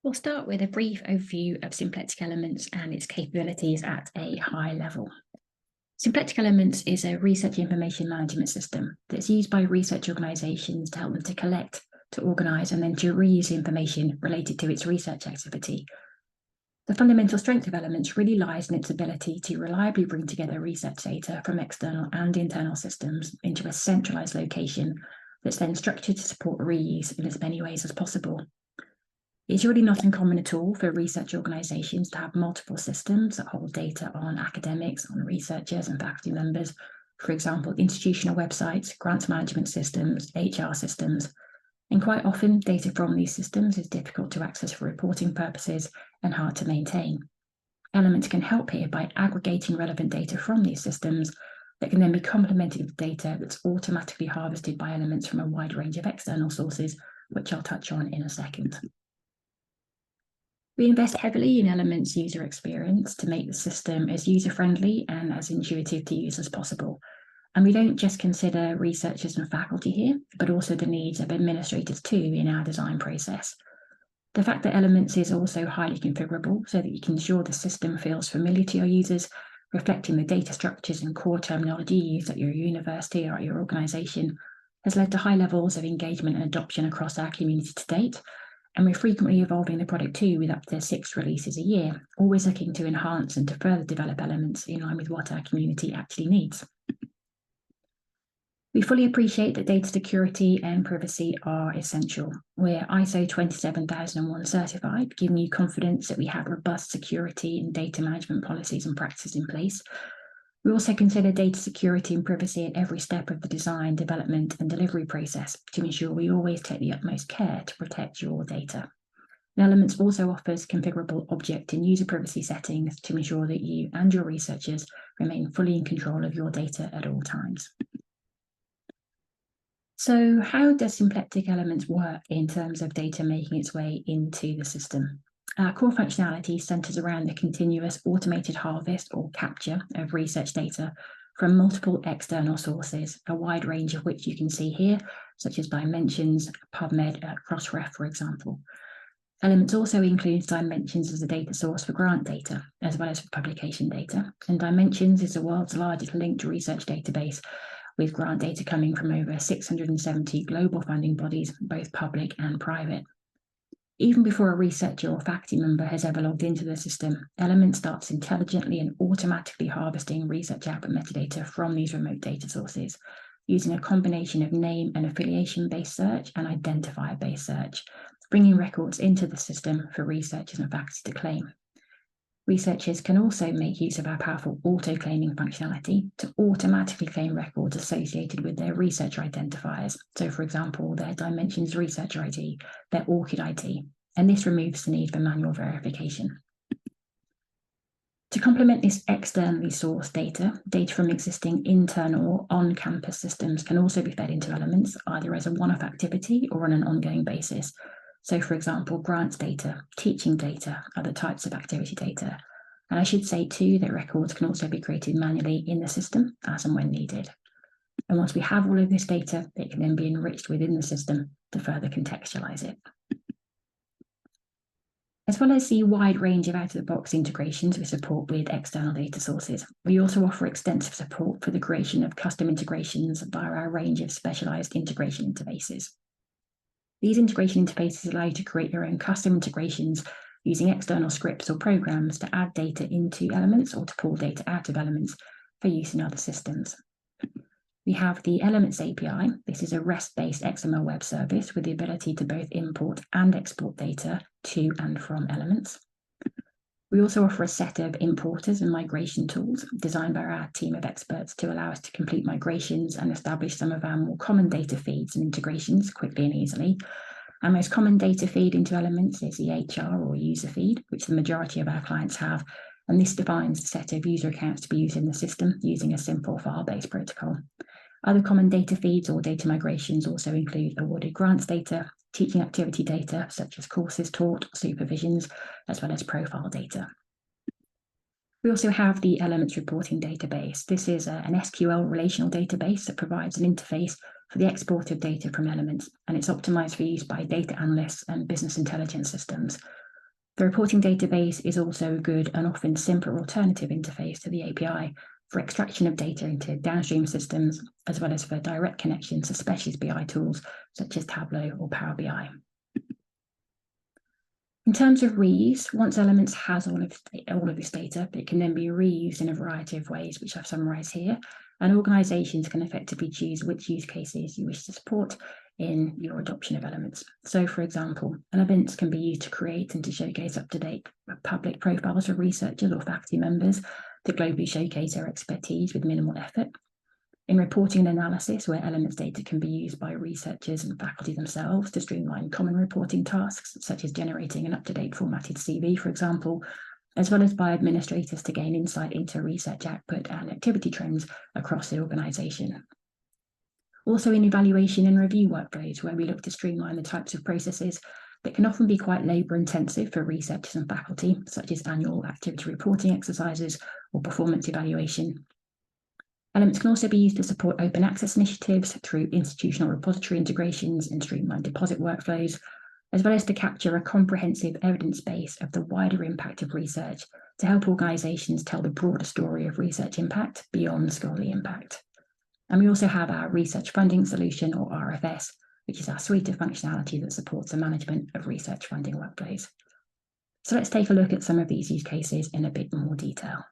We'll start with a brief overview of Symplectic Elements and its capabilities at a high level. Symplectic Elements is a research information management system that's used by research organisations to help them to collect, to organise, and then to reuse information related to its research activity. The fundamental strength of Elements really lies in its ability to reliably bring together research data from external and internal systems into a centralised location that's then structured to support reuse in as many ways as possible. It's really not uncommon at all for research organisations to have multiple systems that hold data on academics, on researchers and faculty members, for example, institutional websites, grants management systems, HR systems, and quite often data from these systems is difficult to access for reporting purposes and hard to maintain. Elements can help here by aggregating relevant data from these systems that can then be complemented with data that's automatically harvested by Elements from a wide range of external sources, which I'll touch on in a second. We invest heavily in Elements' user experience to make the system as user-friendly and as intuitive to use as possible. And we don't just consider researchers and faculty here, but also the needs of administrators too in our design process. The fact that Elements is also highly configurable so that you can ensure the system feels familiar to your users, reflecting the data structures and core terminology used at your university or at your organisation, has led to high levels of engagement and adoption across our community to date. And we're frequently evolving the product too with up to 6 releases a year, always looking to enhance and to further develop Elements in line with what our community actually needs. We fully appreciate that data security and privacy are essential. We're ISO 27001 certified, giving you confidence that we have robust security and data management policies and practices in place. We also consider data security and privacy at every step of the design, development, and delivery process to ensure we always take the utmost care to protect your data. And Elements also offers configurable object and user privacy settings to ensure that you and your researchers remain fully in control of your data at all times. So how does Symplectic Elements work in terms of data making its way into the system? Our core functionality centres around the continuous automated harvest or capture of research data from multiple external sources, a wide range of which you can see here, such as Dimensions, PubMed, CrossRef, for example. Elements also includes Dimensions as a data source for grant data, as well as for publication data. And Dimensions is the world's largest linked research database, with grant data coming from over 670 global funding bodies, both public and private. Even before a researcher or faculty member has ever logged into the system, Elements starts intelligently and automatically harvesting research output metadata from these remote data sources, using a combination of name and affiliation-based search and identifier-based search, bringing records into the system for researchers and faculty to claim. Researchers can also make use of our powerful auto-claiming functionality to automatically claim records associated with their research identifiers. So, for example, their Dimensions Researcher ID, their ORCID ID, and this removes the need for manual verification. To complement this externally sourced data, data from existing internal or on-campus systems can also be fed into Elements, either as a one-off activity or on an ongoing basis. So, for example, grants data, teaching data, other types of activity data. And I should say too that records can also be created manually in the system as and when needed. And once we have all of this data, it can then be enriched within the system to further contextualize it. As well as the wide range of out-of-the-box integrations we support with external data sources, we also offer extensive support for the creation of custom integrations via our range of specialized integration interfaces. These integration interfaces allow you to create your own custom integrations using external scripts or programs to add data into Elements or to pull data out of Elements for use in other systems. We have the Elements API. This is a REST-based XML web service with the ability to both import and export data to and from Elements. We also offer a set of importers and migration tools designed by our team of experts to allow us to complete migrations and establish some of our more common data feeds and integrations quickly and easily. Our most common data feed into Elements is the HR or user feed, which the majority of our clients have, and this defines the set of user accounts to be used in the system using a simple file-based protocol. Other common data feeds or data migrations also include awarded grants data, teaching activity data such as courses taught, supervisions, as well as profile data. We also have the Elements reporting database. This is an SQL relational database that provides an interface for the export of data from Elements, and it's optimized for use by data analysts and business intelligence systems. The reporting database is also a good and often simpler alternative interface to the API for extraction of data into downstream systems, as well as for direct connections to specialist BI tools such as Tableau or Power BI. In terms of reuse, once Elements has all of this data, it can then be reused in a variety of ways, which I've summarised here, and organisations can effectively choose which use cases you wish to support in your adoption of Elements. So, for example, Elements can be used to create and to showcase up-to-date public profiles for researchers or faculty members to globally showcase their expertise with minimal effort. In reporting and analysis, where Elements data can be used by researchers and faculty themselves to streamline common reporting tasks, such as generating an up-to-date formatted CV, for example, as well as by administrators to gain insight into research output and activity trends across the organisation. Also in evaluation and review workflows, where we look to streamline the types of processes that can often be quite labour-intensive for researchers and faculty, such as annual activity reporting exercises or performance evaluation. Elements can also be used to support open access initiatives through institutional repository integrations and streamlined deposit workflows, as well as to capture a comprehensive evidence base of the wider impact of research to help organisations tell the broader story of research impact beyond scholarly impact. And we also have our Research Funding Solution, or RFS, which is our suite of functionality that supports the management of research funding workflows. So let's take a look at some of these use cases in a bit more detail.